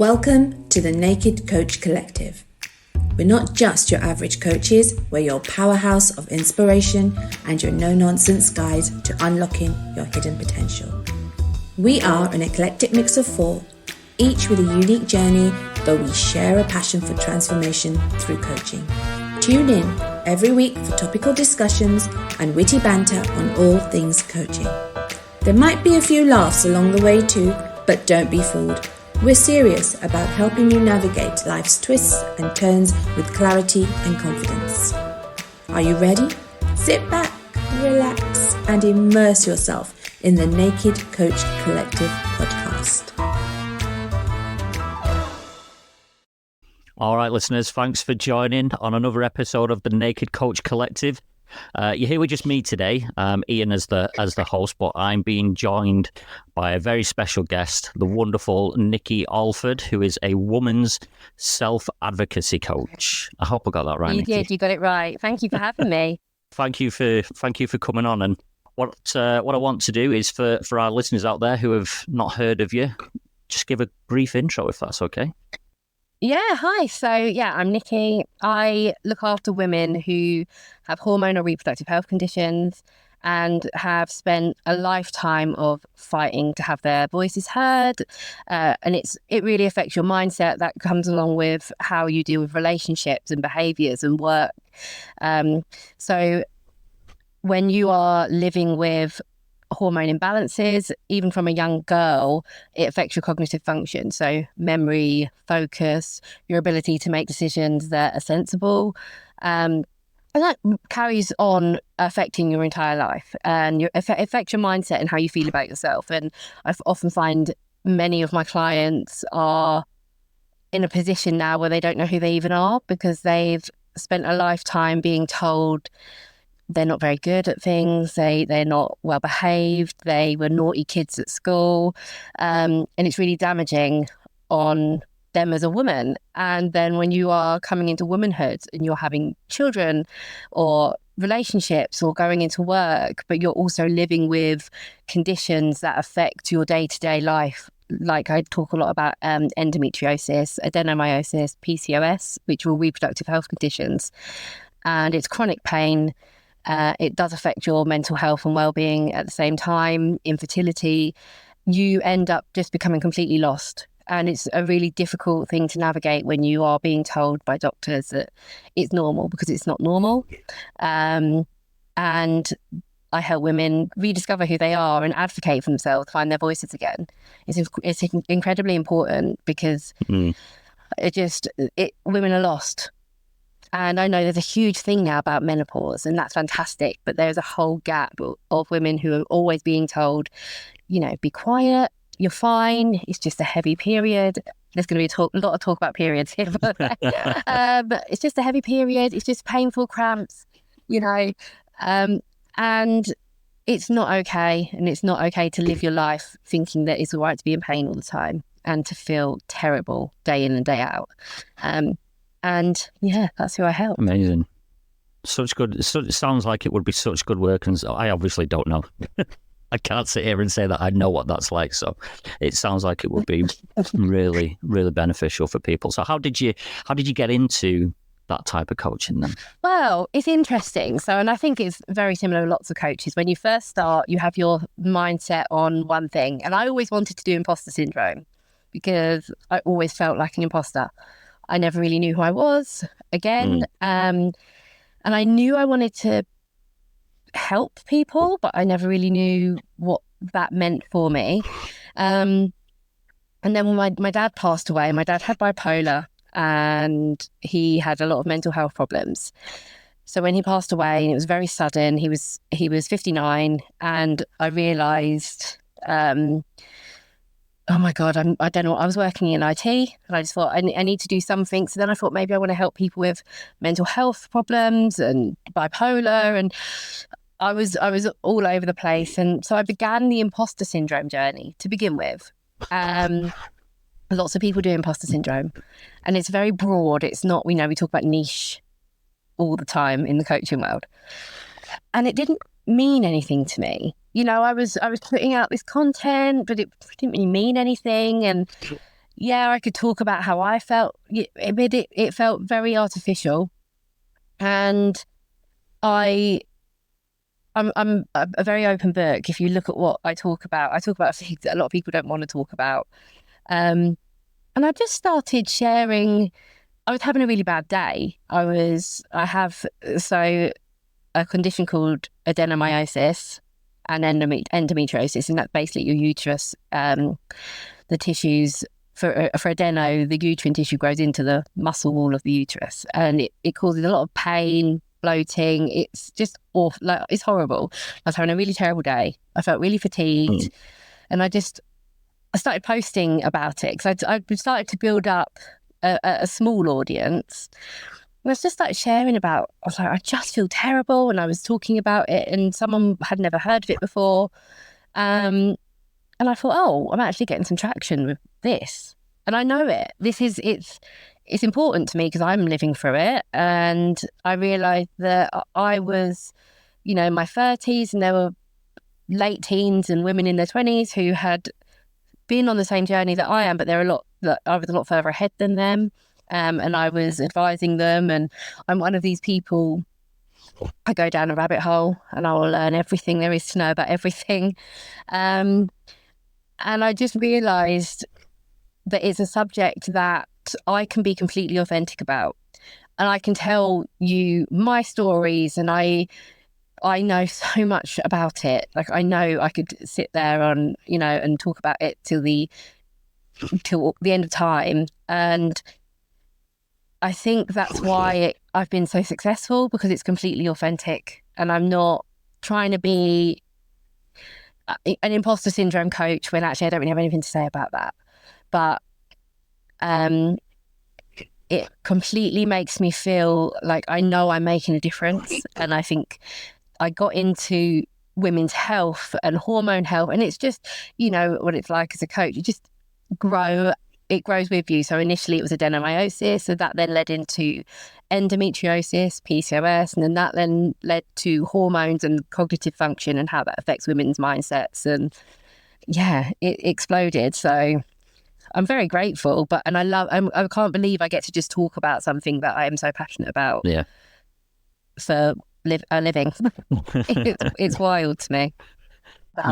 Welcome to the Naked Coach Collective. We're not just your average coaches, we're your powerhouse of inspiration and your no-nonsense guide to unlocking your hidden potential. We are an eclectic mix of four, each with a unique journey, but we share a passion for transformation through coaching. Tune in every week for topical discussions and witty banter on all things coaching. There might be a few laughs along the way too, but don't be fooled. We're serious about helping you navigate life's twists and turns with clarity and confidence. Are you ready? Sit back, relax, and immerse yourself in the Naked Coach Collective podcast. All right, listeners, thanks for joining on another episode of the Naked Coach Collective. You're here with just me today, Ian as the host, but I'm being joined by a very special guest, the wonderful Nikki Allford, who is a woman's self-advocacy coach. I hope I got that right, You Nikki. did, you got it right. Thank you for having me. Thank you for coming on. And what I want to do is for our listeners out there who have not heard of you, just give a brief intro, if that's okay. Yeah, hi. So, I'm Nikki. I look after women who have hormone or reproductive health conditions and have spent a lifetime of fighting to have their voices heard. And it really affects your mindset. That comes along with how you deal with relationships and behaviours and work. So when you are living with hormone imbalances, even from a young girl, it affects your cognitive function. So memory, focus, your ability to make decisions that are sensible. And that carries on affecting your entire life and affects your mindset and how you feel about yourself. And I often find many of my clients are in a position now where they don't know who they even are because they've spent a lifetime being told they're not very good at things, they're not well behaved, they were naughty kids at school, and it's really damaging on them as a woman. And then when you are coming into womanhood and you're having children or relationships or going into work, but you're also living with conditions that affect your day-to-day life, like I talk a lot about endometriosis, adenomyosis, PCOS, which are all reproductive health conditions, and it's chronic pain. It does affect your mental health and well-being at the same time, infertility. You end up just becoming completely lost. And it's a really difficult thing to navigate when you are being told by doctors that it's normal, because it's not normal. And I help women rediscover who they are and advocate for themselves, find their voices again. It's incredibly important because women are lost. And I know there's a huge thing now about menopause, and that's fantastic. But there's a whole gap of women who are always being told, be quiet, you're fine, it's just a heavy period. There's going to be a lot of talk about periods here. But it's just a heavy period, it's just painful cramps, and it's not okay. And it's not okay to live your life thinking that it's all right to be in pain all the time and to feel terrible day in and day out. And that's who I help. Amazing. Such good. It sounds like it would be such good work. And I obviously don't know. I can't sit here and say that I know what that's like. So it sounds like it would be really, really beneficial for people. So how did you get into that type of coaching then? Well, it's interesting. So, and I think it's very similar to lots of coaches. When you first start, you have your mindset on one thing. And I always wanted to do imposter syndrome because I always felt like an imposter. I never really knew who I was again. And I knew I wanted to help people, but I never really knew what that meant for me. And then when my dad passed away, my dad had bipolar and he had a lot of mental health problems. So when he passed away, and it was very sudden, he was 59, and I realised, oh my God, I don't know. I was working in IT and I just thought I need to do something. So then I thought maybe I want to help people with mental health problems and bipolar. And I was all over the place. And so I began the imposter syndrome journey to begin with. Lots of people do imposter syndrome and it's very broad. It's not, we talk about niche all the time in the coaching world. And it didn't mean anything to me. I was putting out this content, but it didn't really mean anything. And yeah, I could talk about how I felt. It felt very artificial, and I'm a very open book. If you look at what I talk about things that a lot of people don't want to talk about. And I just started sharing. I was having a really bad day. I have a condition called adenomyosis and endometriosis, and that's basically your uterus. The tissues for adeno, the uterine tissue grows into the muscle wall of the uterus, and it causes a lot of pain, bloating. It's just awful. Like, it's horrible. I was having a really terrible day. I felt really fatigued, and I started posting about it because I started to build up a small audience. And I just started sharing about, I was like, I just feel terrible. And I was talking about it, and someone had never heard of it before. And I thought, oh, I'm actually getting some traction with this. And I know it. It's important to me because I'm living through it. And I realised that I was, in my 30s, and there were late teens and women in their 20s who had been on the same journey that I am, but I was a lot further ahead than them. And I was advising them, and I'm one of these people. I go down a rabbit hole and I will learn everything there is to know about everything. And I just realised that it's a subject that I can be completely authentic about. And I can tell you my stories, and I know so much about it. Like, I know I could sit there and talk about it till the end of time. And I think that's why I've been so successful, because it's completely authentic, and I'm not trying to be an imposter syndrome coach when actually I don't really have anything to say about that. But it completely makes me feel like I know I'm making a difference. And I think I got into women's health and hormone health, and it's just, what it's like as a coach. You just it grows with you. So initially it was adenomyosis, so that then led into endometriosis, PCOS, and then that then led to hormones and cognitive function and how that affects women's mindsets. And yeah, it exploded. So I'm very grateful, and I can't believe I get to just talk about something that I am so passionate about. Yeah. For a living. It's wild to me.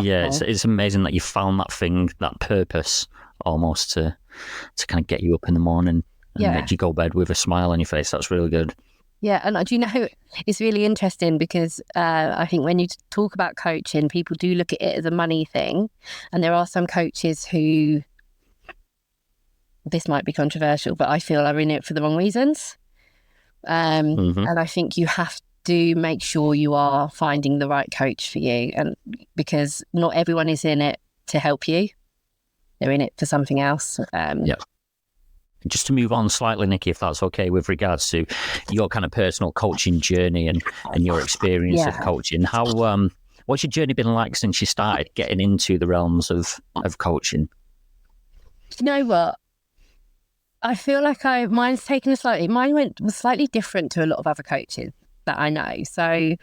Yeah, it's amazing that you found that thing, that purpose, almost to kind of get you up in the morning and make you go to bed with a smile on your face. That's really good. Yeah, and do you know, it's really interesting because I think when you talk about coaching, people do look at it as a money thing, and there are some coaches who, this might be controversial, but I feel are in it for the wrong reasons. And I think you have to make sure you are finding the right coach for you, and because not everyone is in it to help you. They're in it for something else. Just to move on slightly, Nikki, if that's okay, with regards to your kind of personal coaching journey and your experience of coaching, what's your journey been like since you started getting into the realms of coaching? You know what? I feel like mine was slightly different to a lot of other coaches that I know. So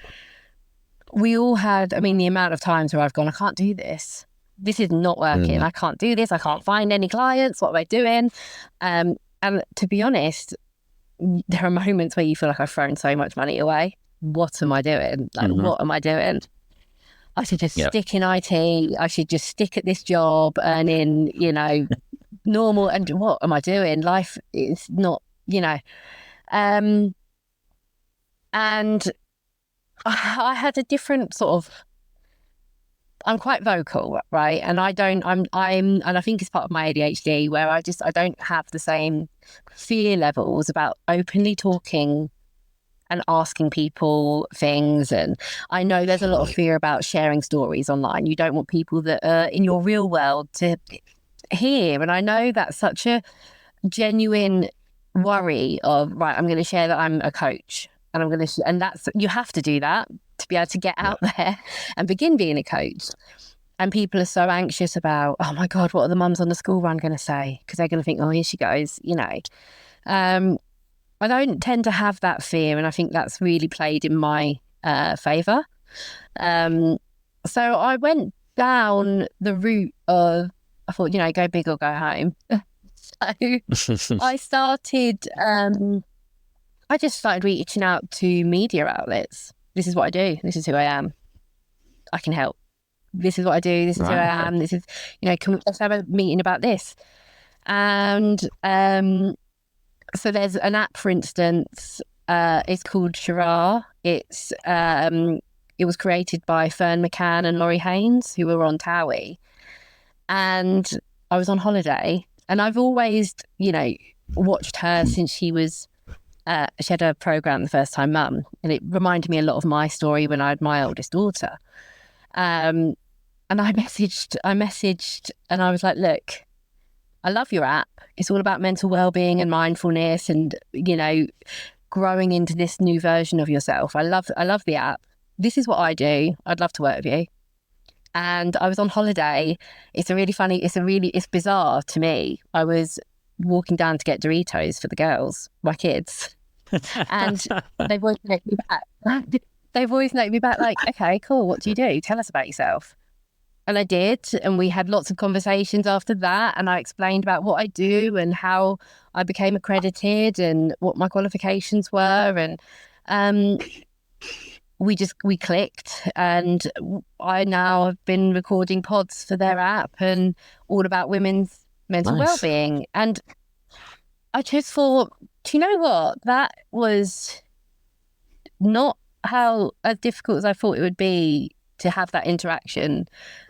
we all had, the amount of times where I've gone, I can't do this. This is not working. I can't do this. I can't find any clients. What am I doing? And to be honest, there are moments where you feel like I've thrown so much money away. What am I doing? What am I doing? I should just stick in IT. I should just stick at this job, earning, normal. And what am I doing? Life is not, and I had a different sort of, I'm quite vocal, right? And and I think it's part of my ADHD where I don't have the same fear levels about openly talking and asking people things. And I know there's a lot of fear about sharing stories online. You don't want people that are in your real world to hear. And I know that's such a genuine worry of, right, I'm going to share that I'm a coach, and I'm going to, and that's, you have to do that to be able to get out there and begin being a coach. And people are so anxious about, oh my God, what are the mums on the school run going to say? Because they're going to think, oh, here she goes, I don't tend to have that fear, and I think that's really played in my favour. So I went down the route of, I thought, go big or go home. So I started, I just started reaching out to media outlets. This is what I do. This is who I am. I can help. This is what I do. This is who I am. This is, let's have a meeting about this. And so there's an app, for instance, it's called Shirar. It was created by Fern McCann and Laurie Haynes, who were on Towie. And I was on holiday, and I've always, watched her since she had a program, The First Time Mum, and it reminded me a lot of my story when I had my oldest daughter. And I messaged, and I was like, look, I love your app. It's all about mental well-being and mindfulness and, growing into this new version of yourself. I love the app. This is what I do. I'd love to work with you. And I was on holiday. It's bizarre to me. I was walking down to get Doritos for the girls, my kids. And they've always noted me back. They've always noted me back like, okay, cool. What do you do? Tell us about yourself. And I did. And we had lots of conversations after that. And I explained about what I do and how I became accredited and what my qualifications were. And we clicked, and I now have been recording pods for their app and all about women's mental well-being. And I just thought, do you know what? That was not as difficult as I thought it would be to have that interaction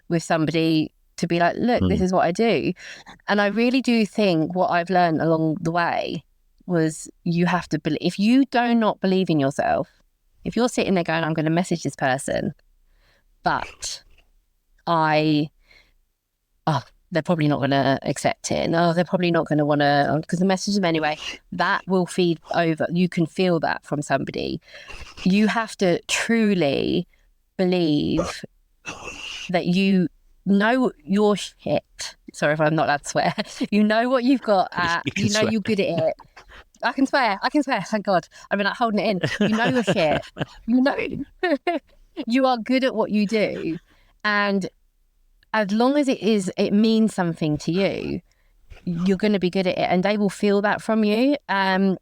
with somebody, to be like, look, this is what I do. And I really do think what I've learned along the way was you have to believe. If you do not believe in yourself, if you're sitting there going, I'm going to message this person, but they're probably not going to accept it. No, they're probably not going to want to, because I message them anyway. That will feed over. You can feel that from somebody. You have to truly believe that you know your shit. Sorry if I'm not allowed to swear. You know what you've got at. You know you're good at it. I can swear, thank God. I've been like holding it in. You know your shit. You know, you are good at what you do. And as long as it means something to you, you're going to be good at it, and they will feel that from you. And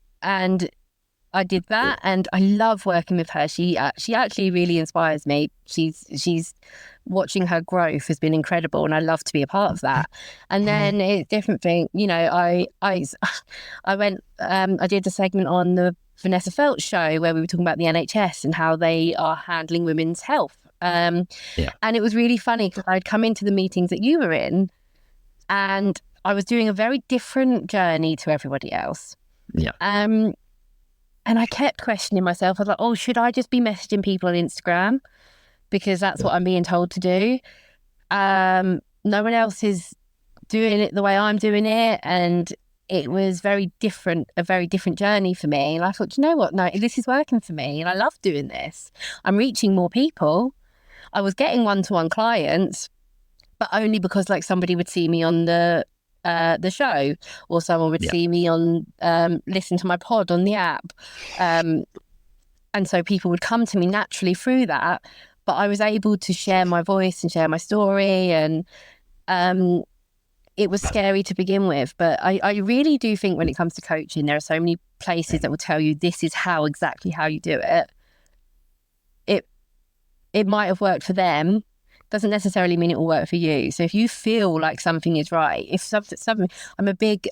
I did that, and I love working with her. She actually really inspires me. She's watching her growth has been incredible, and I love to be a part of that. And then it's a different thing, I went, I did a segment on the Vanessa Feltz show where we were talking about the NHS and how they are handling women's health. And it was really funny because I'd come into the meetings that you were in, and I was doing a very different journey to everybody else. And I kept questioning myself. I was like, oh, should I just be messaging people on Instagram? Because that's what I'm being told to do. No one else is doing it the way I'm doing it. And it was a very different journey for me. And I thought, you know what? No, this is working for me. And I love doing this. I'm reaching more people. I was getting one-to-one clients, but only because somebody would see me on the show, or someone would see me on listen to my pod on the app, and so people would come to me naturally through that. But I was able to share my voice and share my story, and it was scary to begin with, but I really do think when it comes to coaching, there are so many places that will tell you this is exactly how you do it. It might have worked for them, doesn't necessarily mean it will work for you. So if you feel like something is right, if something,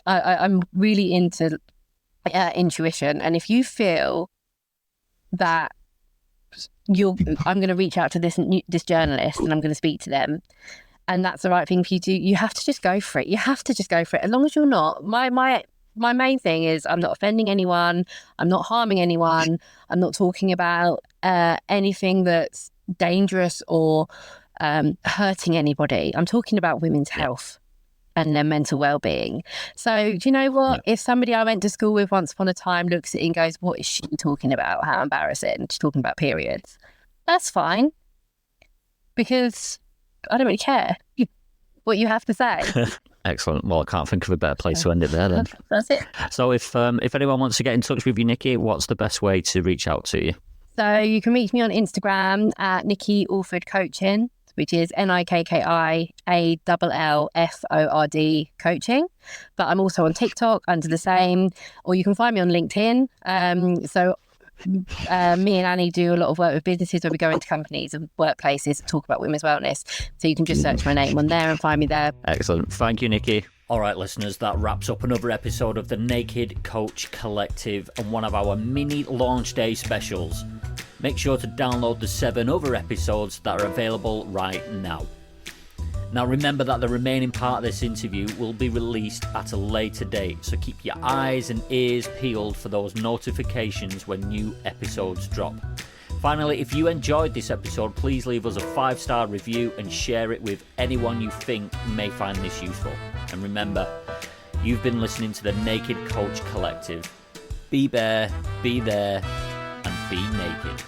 I'm really into intuition, and if you feel that I'm going to reach out to this journalist and I'm going to speak to them, and that's the right thing for you to do, you have to just go for it. You have to just go for it. As long as you're not, my main thing is I'm not offending anyone, I'm not harming anyone, I'm not talking about anything that's dangerous or hurting anybody. I'm talking about women's health and their mental well-being. So do you know what? If somebody I went to school with once upon a time looks at it and goes, what is she talking about? How embarrassing. She's talking about periods. That's fine, because I don't really care what you have to say. Excellent. Well, I can't think of a better place to end it there then. That's it. So if anyone wants to get in touch with you, Nikki, what's the best way to reach out to you? So you can reach me on Instagram at Nikki Allford Coaching. which is NIKKIALLFORD coaching. But I'm also on TikTok under the same, or you can find me on LinkedIn. Me and Annie do a lot of work with businesses where we go into companies and workplaces and talk about women's wellness. So you can just search my name on there and find me there. Excellent. Thank you, Nikki. All right, listeners, that wraps up another episode of the Naked Coach Collective and one of our mini launch day specials. Make sure to download the 7 other episodes that are available right now. Now remember that the remaining part of this interview will be released at a later date, so keep your eyes and ears peeled for those notifications when new episodes drop. Finally, if you enjoyed this episode, please leave us a 5-star review and share it with anyone you think may find this useful. And remember, you've been listening to the Naked Coach Collective. Be bare, be there, and be naked.